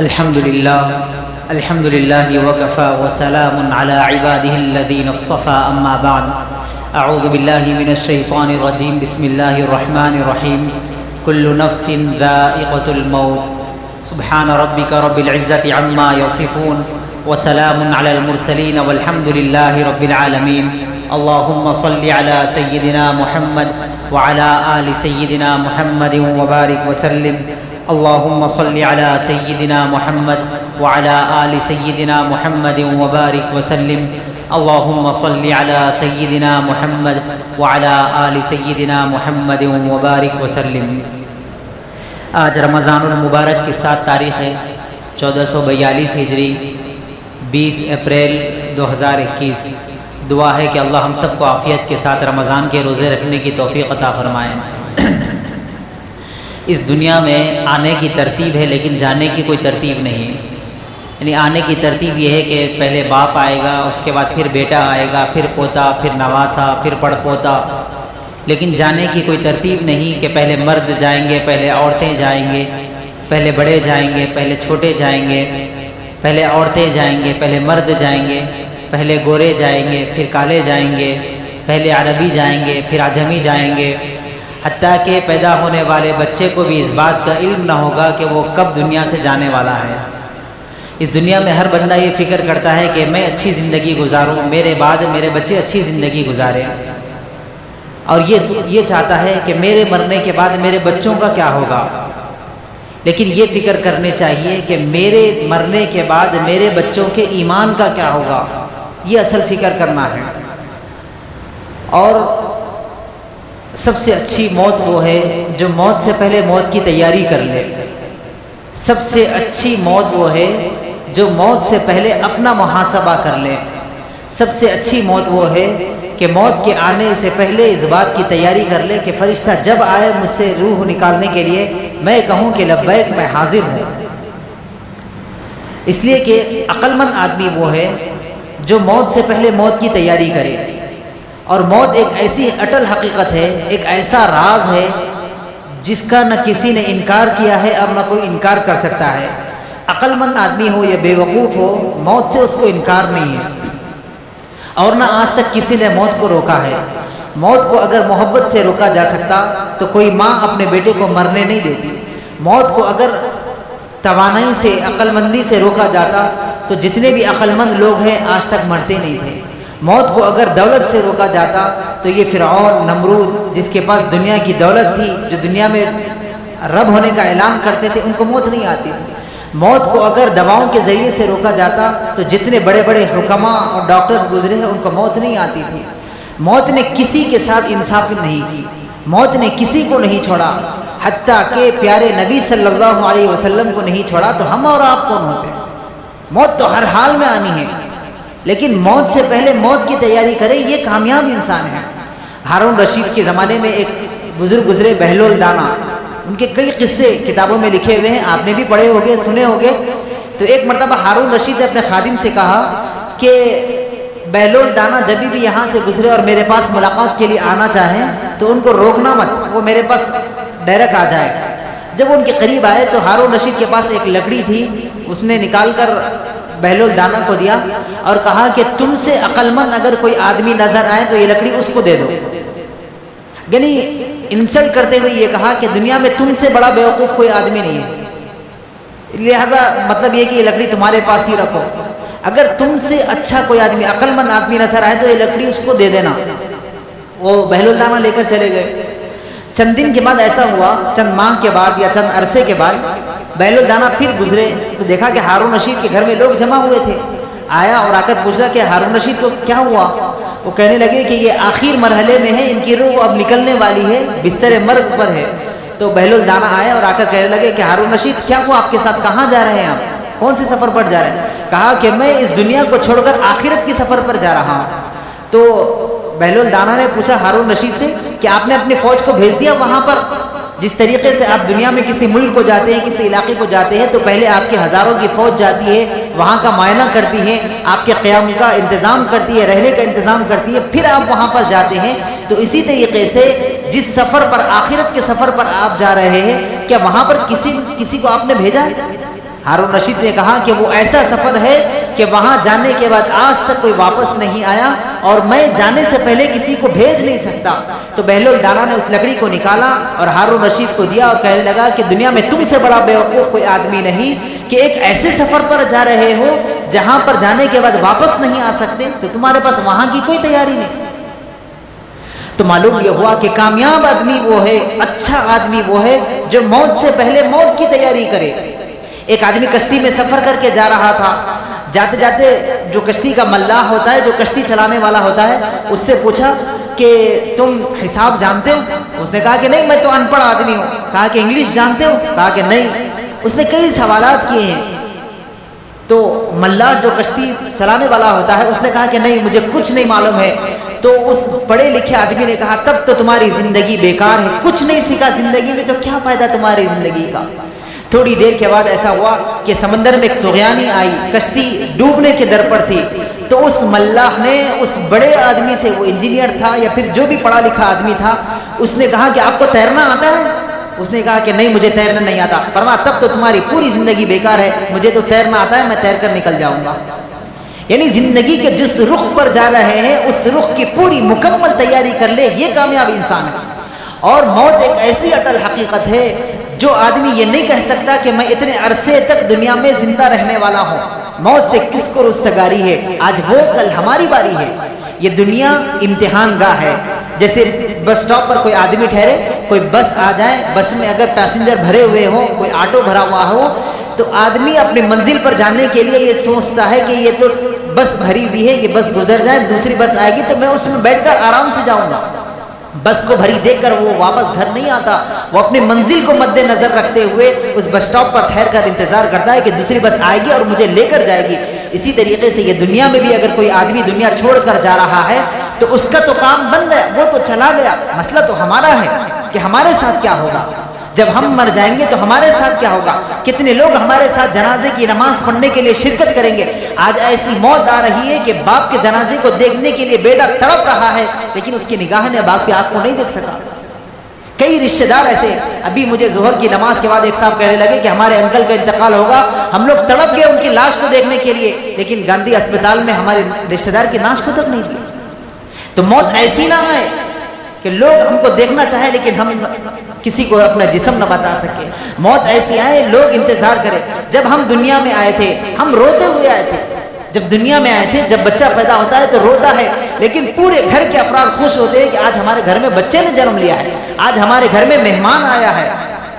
الحمد لله وكفى وسلام على عباده الذين اصطفى أما بعد أعوذ بالله من الشيطان الرجيم بسم الله الرحمن الرحيم كل نفس ذائقة الموت سبحان ربك رب العزة عما يصفون وسلام على المرسلين والحمد لله رب العالمين اللهم صل على سيدنا محمد وعلى آل سيدنا محمد وبارك وسلم اللهم صل على سيدنا محمد وعلى آل سيدنا محمد وبارك وسلم اللهم صل على سيدنا محمد وعلى آل سيدنا محمد وبارك وسلم۔ آج رمضان المبارک کی 7 تاریخ ہے 1442 ہجری 20 اپریل 2021۔ دعا ہے کہ اللہ ہم سب کو عافیت کے ساتھ رمضان کے روزے رکھنے کی توفیق عطا فرمائے۔ اس دنیا میں آنے کی ترتیب ہے لیکن جانے کی کوئی ترتیب نہیں، یعنی آنے کی ترتیب یہ ہے کہ پہلے باپ آئے گا، اس کے بعد پھر بیٹا آئے گا، پھر پوتا، پھر نواسا، پھر پڑ پوتا، لیکن جانے کی کوئی ترتیب نہیں کہ پہلے مرد جائیں گے، پہلے عورتیں جائیں گے، پہلے بڑے جائیں گے، پہلے چھوٹے جائیں گے، پہلے عورتیں جائیں گے، پہلے مرد جائیں گے، پہلے گورے جائیں گے، پھر کالے جائیں گے، پہلے عربی جائیں گے، پھر عجمی جائیں گے، حتیٰ کہ پیدا ہونے والے بچے کو بھی اس بات کا علم نہ ہوگا کہ وہ کب دنیا سے جانے والا ہے۔ اس دنیا میں ہر بندہ یہ فکر کرتا ہے کہ میں اچھی زندگی گزاروں، میرے بعد میرے بچے اچھی زندگی گزاریں، اور یہ چاہتا ہے کہ میرے مرنے کے بعد میرے بچوں کا کیا ہوگا۔ لیکن یہ فکر کرنے چاہیے کہ میرے مرنے کے بعد میرے بچوں کے ایمان کا کیا ہوگا، یہ اصل فکر کرنا ہے۔ اور سب سے اچھی موت وہ ہے جو موت سے پہلے موت کی تیاری کر لے۔ سب سے اچھی موت وہ ہے جو موت سے پہلے اپنا محاسبہ کر لے۔ سب سے اچھی موت وہ ہے کہ موت کے آنے سے پہلے اس بات کی تیاری کر لے کہ فرشتہ جب آئے مجھ سے روح نکالنے کے لیے میں کہوں کہ لبیک میں حاضر ہوں۔ اس لیے کہ عقل مند آدمی وہ ہے جو موت سے پہلے موت کی تیاری کرے۔ اور موت ایک ایسی اٹل حقیقت ہے، ایک ایسا راز ہے جس کا نہ کسی نے انکار کیا ہے اور نہ کوئی انکار کر سکتا ہے۔ عقل مند آدمی ہو یا بے وقوف ہو، موت سے اس کو انکار نہیں ہے، اور نہ آج تک کسی نے موت کو روکا ہے۔ موت کو اگر محبت سے روکا جا سکتا تو کوئی ماں اپنے بیٹے کو مرنے نہیں دیتی۔ موت کو اگر توانائی سے، عقل مندی سے روکا جاتا تو جتنے بھی عقل مند لوگ ہیں آج تک مرتے نہیں تھے۔ موت کو اگر دولت سے روکا جاتا تو یہ فرعون، نمرود، جس کے پاس دنیا کی دولت تھی، جو دنیا میں رب ہونے کا اعلان کرتے تھے، ان کو موت نہیں آتی تھی۔ موت کو اگر دواؤں کے ذریعے سے روکا جاتا تو جتنے بڑے بڑے حکماء اور ڈاکٹر گزرے ہیں ان کو موت نہیں آتی تھی۔ موت نے کسی کے ساتھ انصاف نہیں کی، موت نے کسی کو نہیں چھوڑا، حتیٰ کہ پیارے نبی صلی اللہ علیہ وسلم کو نہیں چھوڑا، تو ہم اور آپ کون ہوتے ہیں؟ موت تو ہر حال میں آنی ہے، لیکن موت سے پہلے موت کی تیاری کرے، یہ کامیاب انسان ہے۔ ہارون رشید کے زمانے میں ایک بزرگ گزرے، بہلول دانا، ان کے کئی قصے کتابوں میں لکھے ہوئے ہیں، آپ نے بھی پڑھے ہوگے، سنے ہوگے۔ تو ایک مرتبہ ہارون رشید نے اپنے خادم سے کہا کہ بہلول دانا جب بھی یہاں سے گزرے اور میرے پاس ملاقات کے لیے آنا چاہیں تو ان کو روکنا مت، وہ میرے پاس ڈائریکٹ آ جائے۔ جب وہ ان کے قریب آئے تو ہارون رشید کے پاس ایک لکڑی تھی، اس نے نکال کر بہلول دانا کو دیا اور کہا کہ تم سے عقل مند اگر کوئی آدمی نظر آئے تو یہ لکڑی اس کو دے دو۔ یعنی انسلٹ کرتے ہوئے یہ کہا کہ دنیا میں تم سے بڑا بیوقوف کوئی آدمی نہیں ہے، لہذا مطلب یہ کہ یہ لکڑی تمہارے پاس ہی رکھو، اگر تم سے اچھا کوئی آدمی، عقل مند آدمی نظر آئے تو یہ لکڑی اس کو دے دینا۔ وہ بہلول دانا لے کر چلے گئے۔ چند دن کے بعد ایسا ہوا، چند ماہ کے بعد یا چند عرصے کے بعد بہلول دانا پھر گزرے تو دیکھا کہ ہارون رشید کے گھر میں لوگ جمع ہوئے تھے۔ آیا اور آ کر پوچھا کہ ہارون رشید کو کیا ہوا؟ وہ کہنے لگے کہ یہ آخر مرحلے میں ہے، ان کی روح اب نکلنے والی ہے، بستر مرگ پر ہے۔ تو بہلول دانا آیا اور آ کر کہنے لگے کہ ہارون رشید کیا ہوا آپ کے ساتھ، کہاں جا رہے ہیں آپ، کون سے سفر پر جا رہے ہیں؟ کہا کہ میں اس دنیا کو چھوڑ کر آخرت کی سفر پر جا رہا ہوں۔ تو بہلول دانا نے پوچھا ہارون رشید سے کہ آپ نے اپنی فوج کو بھیج دیا وہاں پر؟ جس طریقے سے آپ دنیا میں کسی ملک کو جاتے ہیں، کسی علاقے کو جاتے ہیں تو پہلے آپ کی ہزاروں کی فوج جاتی ہے، وہاں کا معائنہ کرتی ہے، آپ کے قیام کا انتظام کرتی ہے، رہنے کا انتظام کرتی ہے، پھر آپ وہاں پر جاتے ہیں۔ تو اسی طریقے سے جس سفر پر، آخرت کے سفر پر آپ جا رہے ہیں، کیا وہاں پر کسی کو آپ نے بھیجا ہے؟ ہارون رشید نے کہا کہ وہ ایسا سفر ہے کہ وہاں جانے کے بعد آج تک کوئی واپس نہیں آیا اور میں جانے سے پہلے کسی کو بھیج نہیں سکتا. تو بہلول ڈالا نے اس لکڑی کو نکالا اور ہارون رشید کو دیا اور کہنے لگا کہ دنیا میں تم سے بڑا بیوقوف کوئی آدمی نہیں کہ ایک ایسے سفر پر جا رہے ہو جہاں پر جانے کے بعد واپس نہیں آ سکتے, تو تمہارے پاس وہاں کی کوئی تیاری نہیں. تو معلوم یہ ہوا کہ کامیاب آدمی وہ ہے, اچھا آدمی وہ ہے جو موت سے پہلے موت کی تیاری کرے. ایک آدمی کشتی میں سفر کر کے جا رہا تھا. جاتے جاتے جو کشتی کا ملاح ہوتا ہے, جو کشتی چلانے والا ہوتا ہے, اس سے پوچھا کہ تم حساب جانتے ہو؟ اس نے کہا کہ نہیں, میں تو ان پڑھ آدمی ہوں. کہا کہ انگلش جانتے ہو؟ کہا کہ نہیں. اس نے کئی سوالات کیے ہیں. تو ملاح جو کشتی چلانے والا ہوتا ہے اس نے کہا کہ نہیں, مجھے کچھ نہیں معلوم ہے. تو اس پڑھے لکھے آدمی نے کہا تب تو تمہاری زندگی بیکار ہے, کچھ نہیں سیکھا زندگی میں تو کیا فائدہ تمہاری زندگی کا. تھوڑی دیر کے بعد ایسا ہوا کہ سمندر میں ایک طغیانی آئی, کشتی ڈوبنے کے در پر تھی. تو اس ملاح نے اس بڑے آدمی سے, وہ انجینئر تھا یا پھر جو بھی پڑھا لکھا آدمی تھا, اس نے کہا کہ آپ کو تیرنا آتا ہے؟ اس نے کہا کہ نہیں, مجھے تیرنا نہیں آتا. فرمایا تب تو تمہاری پوری زندگی بیکار ہے, مجھے تو تیرنا آتا ہے, میں تیر کر نکل جاؤں گا. یعنی زندگی کے جس رخ پر جا رہے ہیں اس رخ کی پوری مکمل تیاری کر لے, یہ کامیاب انسان ہے. اور موت ایک ایسی اٹل حقیقت ہے جو آدمی یہ نہیں کہہ سکتا کہ میں اتنے عرصے تک دنیا میں زندہ رہنے والا ہوں. موت سے کس کو رستگاری ہے؟ آج وہ, کل ہماری باری ہے. یہ دنیا امتحان گاہ ہے. جیسے بس سٹاپ پر کوئی آدمی ٹھہرے, کوئی بس آ جائے, بس میں اگر پیسنجر بھرے ہوئے ہوں, کوئی آٹو بھرا ہوا ہو, تو آدمی اپنی منزل پر جانے کے لیے یہ سوچتا ہے کہ یہ تو بس بھری ہوئی ہے, یہ بس گزر جائے, دوسری بس آئے گی تو میں اس میں بیٹھ کر آرام سے جاؤں گا. بس کو بھری دیکھ کر وہ واپس گھر نہیں آتا, وہ اپنی منزل کو مد نظر رکھتے ہوئے اس بس سٹاپ پر ٹھہر کر انتظار کرتا ہے کہ دوسری بس آئے گی اور مجھے لے کر جائے گی. اسی طریقے سے یہ دنیا میں بھی اگر کوئی آدمی دنیا چھوڑ کر جا رہا ہے تو اس کا تو کام بن گیا, وہ تو چلا گیا. مسئلہ تو ہمارا ہے کہ ہمارے ساتھ کیا ہوگا. جب ہم مر جائیں گے تو ہمارے ساتھ کیا ہوگا؟ کتنے لوگ ہمارے ساتھ جنازے کی نماز پڑھنے کے لیے شرکت کریں گے؟ آج ایسی موت آ رہی ہے کہ باپ کے جنازے کو دیکھنے کے لیے بیٹا تڑپ رہا ہے, لیکن اس کی نگاہ نے باپ کی آنکھ کو نہیں دیکھ سکا. کئی رشتہ دار ایسے, ابھی مجھے ظہر کی نماز کے بعد ایک صاحب کہنے لگے کہ ہمارے انکل کا انتقال ہوگا, ہم لوگ تڑپ گئے ان کی لاش کو دیکھنے کے لیے, لیکن گاندھی اسپتال میں ہمارے رشتہ دار کی لاش کو تک نہیں دی. تو موت ایسی نہ ہے کہ لوگ ہم کو دیکھنا چاہے لیکن ہم کسی کو اپنا جسم نہ بتا سکے. موت ایسی آئے, لوگ انتظار کریں. جب ہم دنیا میں آئے تھے ہم روتے ہوئے آئے تھے. جب دنیا میں آئے تھے, جب بچہ پیدا ہوتا ہے تو روتا ہے, لیکن پورے گھر کے افراد خوش ہوتے ہیں کہ آج ہمارے گھر میں بچے نے جنم لیا ہے, آج ہمارے گھر میں مہمان آیا ہے.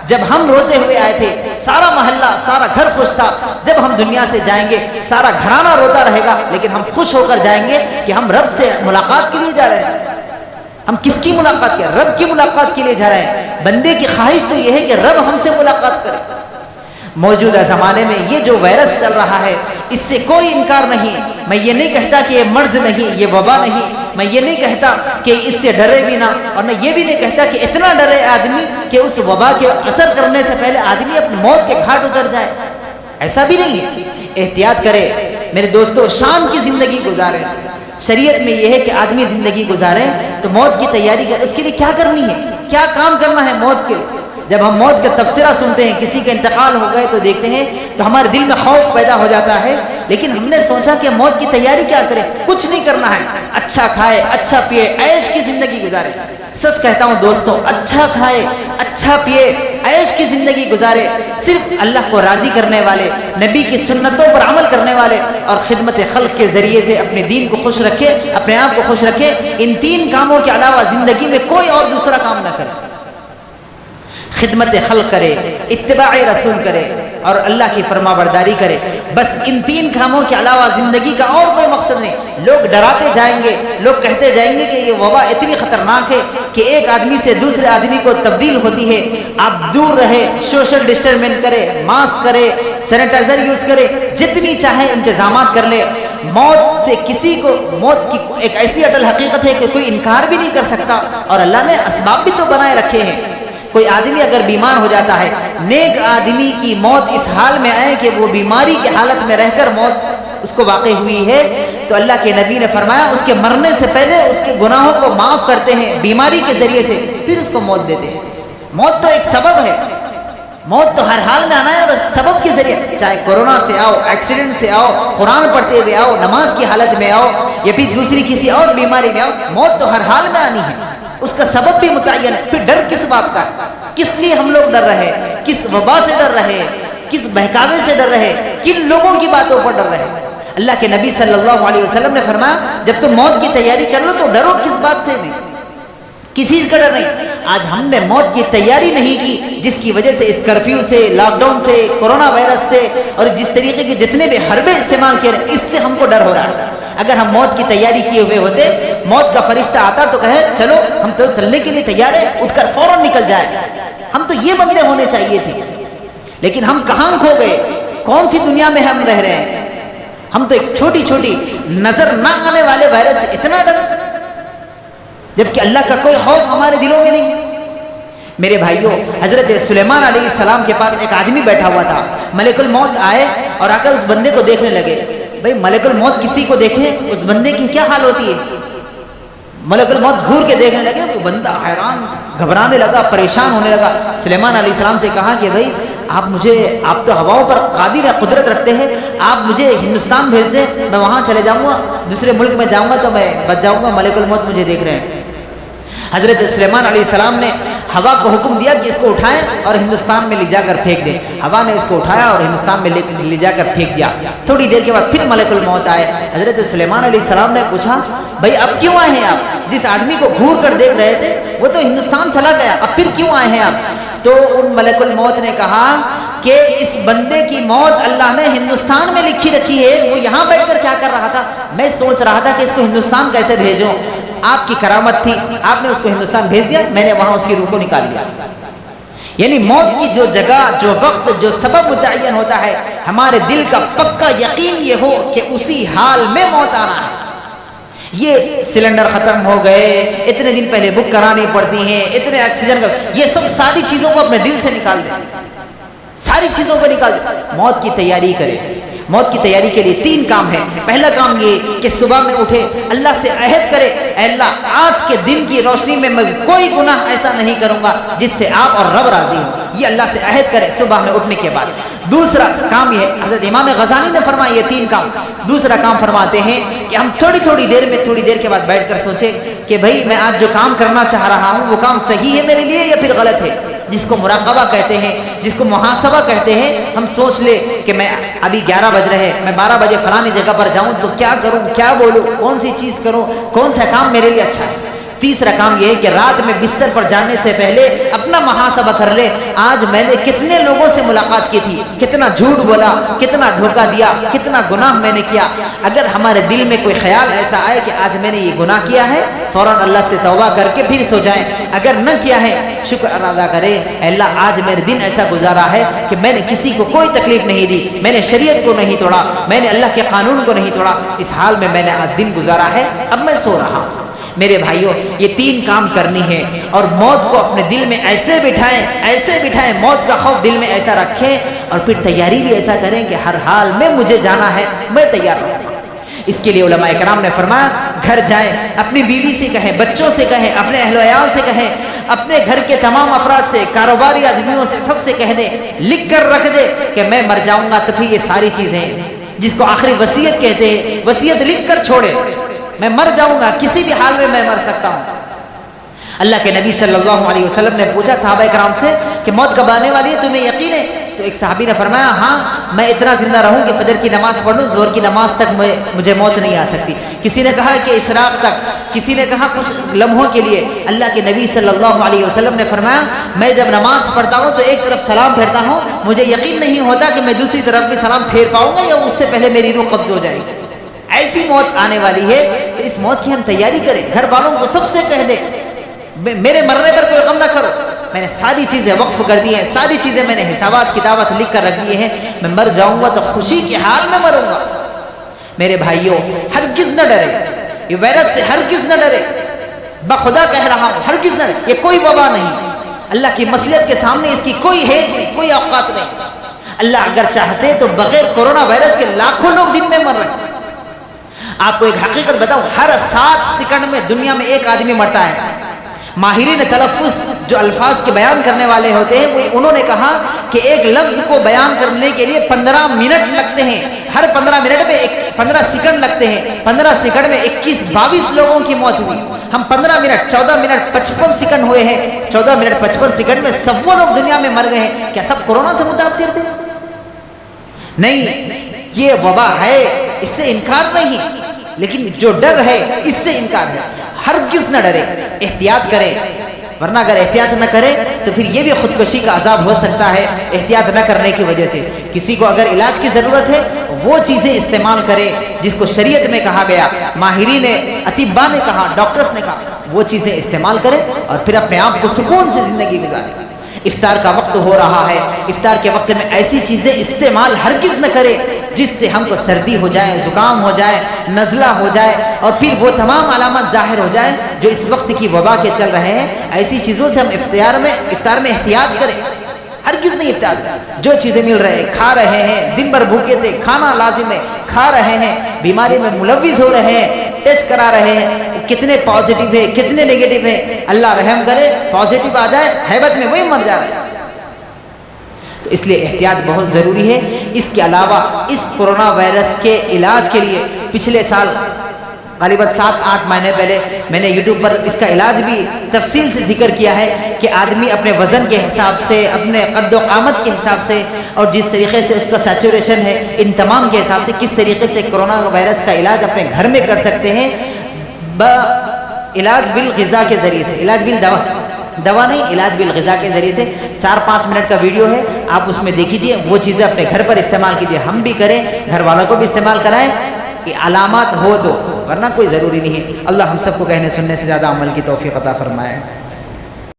جب ہم روتے ہوئے آئے تھے سارا محلہ, سارا گھر خوش تھا. جب ہم دنیا سے جائیں گے سارا گھرانہ روتا رہے گا, لیکن ہم خوش ہو کر جائیں گے کہ ہم رب سے ملاقات کے لیے جا رہے ہیں. ہم کس کی ملاقات کے؟ رب کی ملاقات کے لیے جا رہے ہیں. بندے کی خواہش تو یہ ہے کہ رب ہم سے ملاقات کرے. موجودہ زمانے میں یہ جو وائرس چل رہا ہے اس سے کوئی انکار نہیں. میں یہ نہیں کہتا کہ یہ مرض نہیں, یہ وبا نہیں. میں یہ نہیں کہتا کہ اس سے ڈرے بھی نہ, اور میں یہ بھی نہیں کہتا کہ اتنا ڈرے آدمی کہ اس وبا کے اثر کرنے سے پہلے آدمی اپنی موت کے گھاٹ اتر جائے. ایسا بھی نہیں ہے. احتیاط کرے میرے دوستو, شان کی زندگی گزارے. شریعت میں یہ ہے کہ آدمی زندگی گزارے تو موت کی تیاری کرے. اس کے لیے کیا کرنی ہے, کیا کام کرنا ہے موت کے لیے؟ جب ہم موت کا تبصرہ سنتے ہیں, کسی کا انتقال ہو گئے تو دیکھتے ہیں تو ہمارے دل میں خوف پیدا ہو جاتا ہے. لیکن ہم نے سوچا کہ موت کی تیاری کیا کریں؟ کچھ نہیں کرنا ہے. اچھا کھائے, اچھا پیے, عیش کی زندگی گزارے. سچ کہتا ہوں دوستوں, اچھا کھائے, اچھا پیے, عیش کی زندگی گزارے. صرف اللہ کو راضی کرنے والے, نبی کی سنتوں پر عمل کرنے والے اور خدمت خلق کے ذریعے سے اپنے دین کو خوش رکھے, اپنے آپ کو خوش رکھے. ان 3 کاموں کے علاوہ زندگی میں کوئی اور دوسرا کام نہ کرے. خدمت خلق کرے, اتباع رسول کرے اور اللہ کی فرما برداری کرے. بس ان 3 کاموں کے علاوہ زندگی کا اور کوئی مقصد نہیں. لوگ ڈراتے جائیں گے, لوگ کہتے جائیں گے کہ یہ وبا اتنی خطرناک ہے کہ ایک آدمی سے دوسرے آدمی کو تبدیل ہوتی ہے. آپ دور رہے, سوشل ڈسٹینس کرے, ماسک کرے, سینیٹائزر یوز کرے, جتنی چاہے انتظامات کر لے. موت سے کسی کو, موت کی ایک ایسی اٹل حقیقت ہے کہ کوئی انکار بھی نہیں کر سکتا, اور اللہ نے اسباب بھی تو بنائے رکھے ہیں. کوئی آدمی اگر بیمار ہو جاتا ہے, نیک آدمی کی موت اس حال میں آئے کہ وہ بیماری کی حالت میں رہ کر موت اس کو واقع ہوئی ہے, تو اللہ کے نبی نے فرمایا اس کے مرنے سے پہلے اس کے گناہوں کو معاف کرتے ہیں بیماری کے ذریعے سے, پھر اس کو موت دیتے ہیں. موت تو ایک سبب ہے, موت تو ہر حال میں آنا ہے اور سبب کے ذریعے شریعت، چاہے کورونا سے آؤ، ایکسیڈنٹ سے آؤ، قرآن پڑھتے ہوئے آؤ، نماز کی حالت میں آؤ، یا پھر دوسری کسی اور بیماری میں آؤ، موت تو ہر حال میں آنی ہے، اس کا سبب بھی متعین ہے. پھر ڈر کس بات کا؟ کس لیے ہم لوگ ڈر رہے؟ کس وبا سے ڈر رہے؟ کس بہکاوے سے ڈر رہے؟ کن لوگوں کی باتوں پر ڈر رہے؟ اللہ کے نبی صلی اللہ علیہ وسلم نے فرمایا جب تم موت کی تیاری کر لو تو ڈرو کس بات سے نہیں، کسی چیز کا ڈر نہیں. آج ہم نے موت کی تیاری نہیں کی، جس کی وجہ سے اس کرفیو سے، لاک ڈاؤن سے، کورونا وائرس سے اور جس طریقے کے جتنے بھی حربے استعمال کیے اس سے ہم کو ڈر ہو رہا ہے. اگر ہم موت کی تیاری کیے ہوئے ہوتے، موت کا فرشتہ آتا تو کہے چلو ہم تو چلنے کے لیے تیار ہیں، اٹھ کر فوراً نکل جائے. ہم تو یہ بندے ہونے چاہیے تھے، لیکن ہم کہاں کھو گئے؟ کون سی دنیا میں ہم رہ رہے ہیں؟ ہم تو ایک چھوٹی چھوٹی نظر نہ آنے والے وائرس سے اتنا ڈر، جبکہ اللہ کا کوئی خوف ہمارے دلوں میں نہیں. میرے بھائیوں، حضرت سلیمان علیہ السلام کے پاس ایک آدمی بیٹھا ہوا تھا. ملک الموت آئے اور آ کر اس بندے کو دیکھنے لگے. بھائی ملک الموت کسی کو دیکھے اس بندے کی کیا حال ہوتی ہے؟ ملک الموت گھور کے دیکھنے لگے، وہ بندہ حیران، گھبرانے لگا، پریشان ہونے لگا. سلیمان علیہ السلام سے کہا کہ بھائی آپ تو ہواؤں پر قادر قدرت رکھتے ہیں، آپ مجھے ہندوستان بھیج دیں، میں وہاں چلے جاؤں گا، دوسرے ملک میں جاؤں گا تو میں بچ جاؤں گا، ملک الموت مجھے دیکھ رہے ہیں. حضرت سلیمان علیہ السلام نے ہوا کو حکم دیا کہ اس کو اٹھائیں اور ہندوستان میں لے جا کر پھینک دیں. ہوا نے اس کو اٹھایا اور ہندوستان میں لے جا کر پھینک دیا. تھوڑی دیر کے بعد پھر ملک الموت آئے. حضرت سلیمان علیہ السلام نے پوچھا بھائی اب کیوں آئے ہیں آپ؟ جس آدمی کو گھور کر دیکھ رہے تھے وہ تو ہندوستان چلا گیا، اب پھر کیوں آئے ہیں آپ؟ تو ان ملک الموت نے کہا کہ اس بندے کی موت اللہ نے ہندوستان میں لکھی رکھی ہے، وہ یہاں بیٹھ کر کیا کر رہا تھا؟ میں سوچ رہا تھا کہ اس کو ہندوستان کیسے بھیجوں. آپ کی کرامت تھی، آپ نے اس کو ہندوستان بھیج دیا، میں نے وہاں اس کی روح کو نکال دیا. یعنی موت کی جو جگہ، جو وقت، جو سبب متعین ہوتا ہے، ہمارے دل کا پکا یقین یہ ہو کہ اسی حال میں موت آنا ہے. یہ سلنڈر ختم ہو گئے، اتنے دن پہلے بک کرانی پڑتی ہیں، اتنے آکسیجن کا، یہ سب ساری چیزوں کو اپنے دل سے نکال دیں، ساری چیزوں کو نکال دیں. موت کی تیاری کریں. موت کی تیاری کے لیے 3 کام ہے. پہلا کام یہ کہ صبح میں اٹھے، اللہ سے عہد کرے اے اللہ آج کے دن کی روشنی میں میں کوئی گناہ ایسا نہیں کروں گا جس سے آپ اور رب راضی ہوں. یہ اللہ سے عہد کرے صبح میں اٹھنے کے بعد. دوسرا کام یہ ہے، حضرت امام غزالی نے فرمایا یہ 3 کام. دوسرا کام فرماتے ہیں کہ ہم تھوڑی دیر کے بعد بیٹھ کر سوچے کہ بھائی میں آج جو کام کرنا چاہ رہا ہوں وہ کام صحیح ہے میرے لیے یا پھر غلط ہے. جس کو مراقبہ کہتے ہیں، جس کو محاسبہ کہتے ہیں. ہم سوچ لے کہ میں ابھی 11 بج رہے، میں 12 بجے فلانی جگہ پر جاؤں تو کیا کروں، کیا بولوں، کون سی چیز کروں، کون سا کام میرے لیے اچھا ہے. تیسرا کام یہ ہے کہ رات میں بستر پر جانے سے پہلے اپنا محاسبہ کر لے، آج میں نے کتنے لوگوں سے ملاقات کی تھی، کتنا جھوٹ بولا، کتنا دھوکہ دیا، کتنا گناہ میں نے کیا. اگر ہمارے دل میں کوئی خیال ایسا آئے کہ آج میں نے یہ گناہ کیا ہے، فوراً اللہ سے توبہ کر کے پھر سو جائیں. اگر نہ کیا ہے شکر ادا کرے، اے اللہ آج میرے دن ایسا گزارا ہے کہ میں نے کسی کو کوئی تکلیف نہیں دی، میں نے شریعت کو نہیں توڑا، میں نے اللہ کے قانون کو نہیں توڑا، اس حال میں نے آج دن گزارا ہے، اب میں سو رہا ہوں. میرے بھائیوں یہ 3 کام کرنی ہے اور موت کو اپنے دل میں ایسے بٹھائیں، موت کا خوف دل میں ایسا رکھیں اور پھر تیاری بھی ایسا کریں کہ ہر حال میں مجھے جانا ہے، میں تیار ہوں. اس کے لیے علماء کرام نے فرمایا گھر جائیں، اپنی بیوی سے کہیں، بچوں سے کہیں، اپنے اہل و عیال سے کہیں، اپنے گھر کے تمام افراد سے، کاروباری آدمیوں سے، سب سے کہہ دیں، لکھ کر رکھ دے کہ میں مر جاؤں گا تو پھر یہ ساری چیزیں جس کو آخری وصیت کہتے ہیں، وصیت لکھ کر چھوڑے، میں مر جاؤں گا، کسی بھی حال میں مر سکتا ہوں. اللہ کے نبی صلی اللہ علیہ وسلم نے پوچھا صحابہ کرام سے کہ موت کب آنے والی ہے، تمہیں یقین ہے؟ تو ایک صحابی نے فرمایا ہاں میں اتنا زندہ رہوں کہ فجر کی نماز پڑھ لوں، ظہر کی نماز تک مجھے موت نہیں آ سکتی. کسی نے کہا کہ اشراق تک، کسی نے کہا کچھ لمحوں کے لیے. اللہ کے نبی صلی اللہ علیہ وسلم نے فرمایا میں جب نماز پڑھتا ہوں تو ایک طرف سلام پھیرتا ہوں، مجھے یقین نہیں ہوتا کہ میں دوسری طرف بھی سلام پھیر پاؤں گا یا اس سے پہلے میری روح قبض ہو جائے گی. ایسی موت آنے والی ہے تو اس موت کی ہم تیاری کریں. گھر والوں کو سب سے کہہ دیں میرے مرنے پر کوئی غم نہ کرو، میں نے ساری چیزیں وقف کر دی ہیں، ساری چیزیں میں نے حسابات کتابات لکھ کر رکھ دیے ہیں، میں مر جاؤں گا تو خوشی کے حال میں مروں گا. میرے بھائیوں ہرگز نہ ڈرے، یہ وائرس سے ہرگز نہ ڈرے، بخدا کہہ رہا ہوں ہرگز نہ ڈرے. یہ کوئی وبا نہیں، اللہ کی مصلحت کے سامنے اس کی کوئی حیث نہیں، کوئی اوقات نہیں. اللہ اگر چاہتے تو بغیر کورونا وائرس کے لاکھوں لوگ دن میں مر رہے ہیں. آپ کو ایک حقیقت بتاؤں، ہر 7 سیکنڈ میں دنیا میں ایک آدمی مرتا ہے. ماہرین تلفظ جو الفاظ کے بیان کرنے والے ہوتے ہیں انہوں نے کہا کہ ایک لفظ کو بیان کرنے کے لیے 15 منٹ لگتے ہیں، ہر 15 منٹ میں 15 سیکنڈ لگتے ہیں، 15 سیکنڈ میں 21-22 لوگوں کی موت ہوئی۔ ہم 15 منٹ 14 منٹ 55 سیکنڈ ہوئے ہیں، 14 منٹ 55 سیکنڈ میں سبوں لوگ دنیا میں مر گئے ہیں۔ کیا سب کورونا سے متاثر تھے؟ نہیں، یہ وبا ہے، اس سے انکار نہیں، لیکن جو ڈر ہے اس سے انکار ہے۔ ہرگز نہ ڈرے، احتیاط کرے، ورنہ اگر احتیاط نہ کرے تو پھر یہ بھی خودکشی کا عذاب ہو سکتا ہے احتیاط نہ کرنے کی وجہ سے۔ کسی کو اگر علاج کی ضرورت ہے وہ چیزیں استعمال کرے جس کو شریعت میں کہا گیا، ماہرین اطباء نے کہا، ڈاکٹرز نے کہا، وہ چیزیں استعمال کرے اور پھر اپنے آپ کو سکون سے زندگی گزارے۔ افطار کا وقت ہو رہا ہے، افطار کے وقت میں ایسی چیزیں استعمال ہرگز نہ کرے جس سے ہم کو سردی ہو جائے، زکام ہو جائے، نزلہ ہو جائے اور پھر وہ تمام علامات ظاہر ہو جائے جو اس وقت کی وبا کے چل رہے ہیں۔ ایسی چیزوں سے ہم افطار میں احتیاط کریں، ہرگز نہیں افطار۔ جو چیزیں مل رہے ہیں کھا رہے ہیں، دن بھر بھوکے تھے، کھانا لازم ہے، کھا رہے ہیں، بیماری میں ملوث ہو رہے ہیں، ٹیسٹ کرا رہے ہیں، کتنے پازیٹیو ہے کتنے نیگیٹو ہے، اللہ رحم کرے، پازیٹیو آ جائے ہیبت میں وہی مر جا رہے ہیں۔ تو اس لیے احتیاط بہت ضروری ہے۔ اس کے علاوہ اس کورونا وائرس کے علاج کے لیے پچھلے سال غالباً 7-8 مہینے پہلے میں نے یوٹیوب پر اس کا علاج بھی تفصیل سے ذکر کیا ہے کہ آدمی اپنے وزن کے حساب سے، اپنے قد و قامت کے حساب سے اور جس طریقے سے اس کا سیچوریشن ہے، ان تمام کے حساب سے کس طریقے سے کورونا وائرس کا علاج اپنے گھر میں کر سکتے ہیں، علاج بالغذا کے ذریعے سے، علاج بالدوا، دوا نہیں، علاج بالغذا کے ذریعے سے 4-5 منٹ کا ویڈیو ہے، آپ اس میں دیکھیے، وہ چیزیں اپنے گھر پر استعمال کیجیے، ہم بھی کریں، گھر والوں کو بھی استعمال کرائیں کہ علامات ہو تو، ورنہ کوئی ضروری نہیں ہے۔ اللہ ہم سب کو کہنے سننے سے زیادہ عمل کی توفیق عطا فرمائے۔